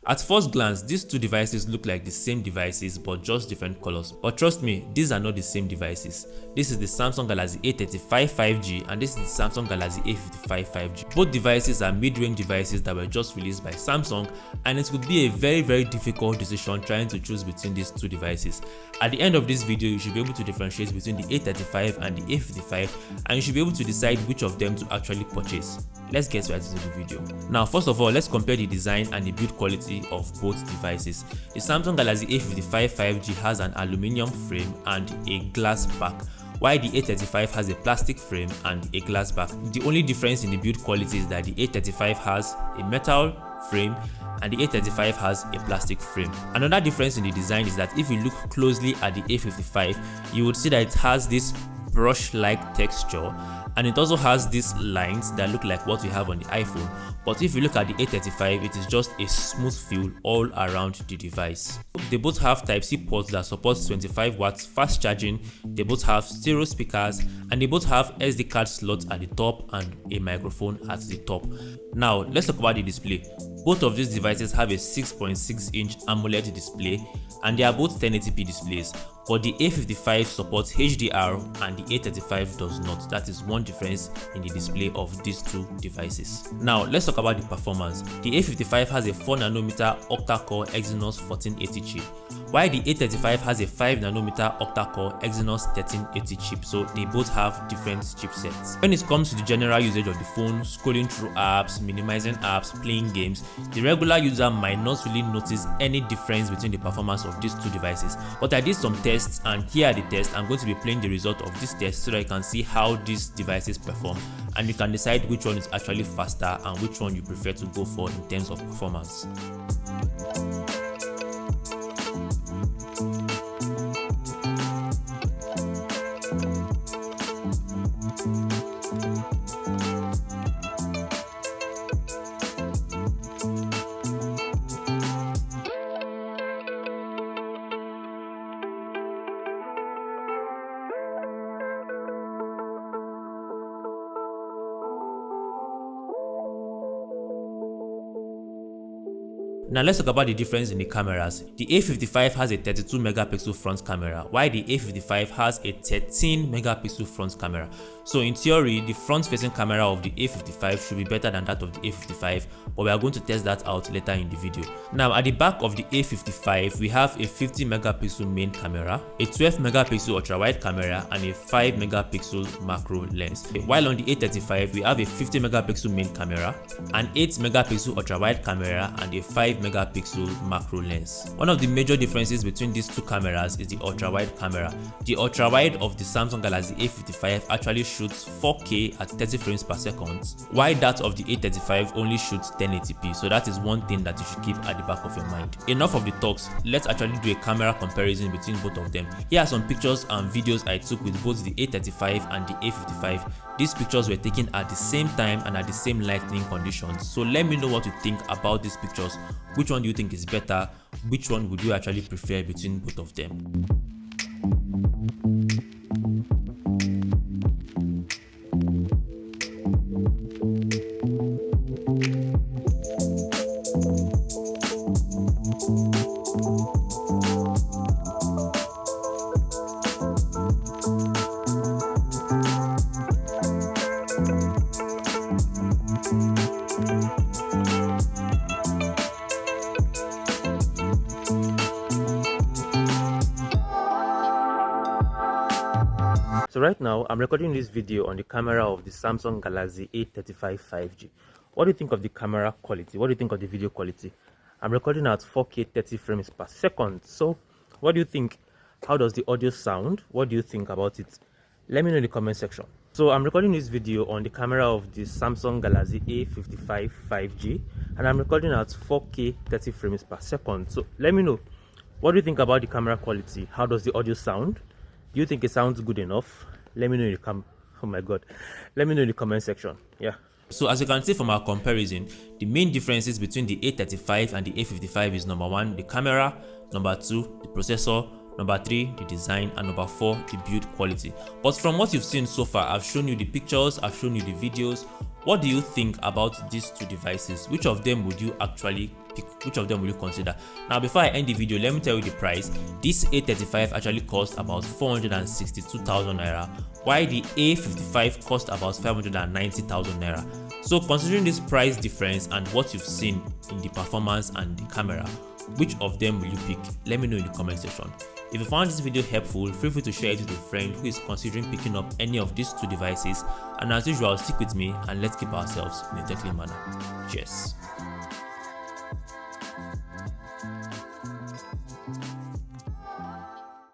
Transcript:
At first glance, these two devices look like the same devices but just different colors. But trust me, these are not the same devices. This is the Samsung Galaxy A35 5G and this is the Samsung Galaxy A55 5G. Both devices are mid-range devices that were just released by Samsung, and it would be a very difficult decision trying to choose between these two devices. At the end of this video, you should be able to differentiate between the A35 and the A55, and you should be able to decide which of them to actually purchase. Let's get right into the video. Now, first of all, let's compare the design and the build quality of both devices. The Samsung Galaxy A55 5G has an aluminum frame and a glass back, while the A35 has a plastic frame and a glass back. The only difference in the build quality is that the A35 has a metal frame and the A35 has a plastic frame. Another difference in the design is that if you look closely at the A55, you would see that it has this brush-like texture, and it also has these lines that look like what we have on the iPhone. But if you look at the A35, it is just a smooth feel all around the device. They both have Type-C ports that support 25 watts fast charging, they both have stereo speakers, and they both have SD card slots at the top and a microphone at the top. Now let's talk about the display. Both of these devices have a 6.6-inch AMOLED display and they are both 1080p displays, but the A55 supports HDR and the A35 does not. That is one difference in the display of these two devices. Now let's talk about the performance. The A55 has a 4nm octa-core Exynos 1480 chip, while the A35 has a 5nm octa-core Exynos 1380 chip, so they both have different chipsets. When it comes to the general usage of the phone, scrolling through apps, minimizing apps, playing games, the regular user might not really notice any difference between the performance of these two devices. But I did some tests, and here are the tests. I'm going to be playing the result of this test so that you can see how these devices perform, and you can decide which one is actually faster and which one you prefer to go for in terms of performance. Now let's talk about the difference in the cameras. The A55 has a 32 megapixel front camera, while the A55 has a 13 megapixel front camera. So in theory, the front facing camera of the A55 should be better than that of the A55, but we are going to test that out later in the video. Now at the back of the A55, we have a 50 megapixel main camera, a 12 megapixel ultra wide camera, and a 5 megapixel macro lens. While on the A35, we have a 50 megapixel main camera, an 8 megapixel ultra wide camera, and a 5 megapixel macro lens. One of the major differences between these two cameras is the ultra wide camera. The ultra wide of the Samsung Galaxy A55 actually shoots 4K at 30 frames per second, while that of the A35 only shoots 1080p. So that is one thing that you should keep at the back of your mind. Enough of the talks, let's actually do a camera comparison between both of them. Here are some pictures and videos I took with both the A35 and the A55. These pictures were taken at the same time and at the same lighting conditions. So let me know what you think about these pictures. Which one do you think is better? Which one would you actually prefer between both of them? So right now, I'm recording this video on the camera of the Samsung Galaxy A35 5G. What do you think of the camera quality? What do you think of the video quality? I'm recording at 4K 30 frames per second. So what do you think? How does the audio sound? What do you think about it? Let me know in the comment section. So I'm recording this video on the camera of the Samsung Galaxy A55 5G, and I'm recording at 4K 30 frames per second. So let me know, what do you think about the camera quality? How does the audio sound? Do you think it sounds good enough? Let me know in the let me know in the comment section. Yeah. So as you can see from our comparison, the main differences between the A35 and the A55 is number 1, the camera, number 2, the processor, number 3, the design, and number 4, the build quality. But from what you've seen so far, I've shown you the pictures, I've shown you the videos. What do you think about these two devices? Which of them would you actually pick? Which of them will you consider? Now before I end the video, let me tell you the price. This A35 actually cost about 462,000 naira, while the A55 cost about 590,000 naira. So considering this price difference and what you've seen in the performance and the camera, which of them will you pick? Let me know in the comment section. If you found this video helpful, feel free to share it with a friend who is considering picking up any of these two devices, and as usual, stick with me and let's keep ourselves in a techly manner. Cheers.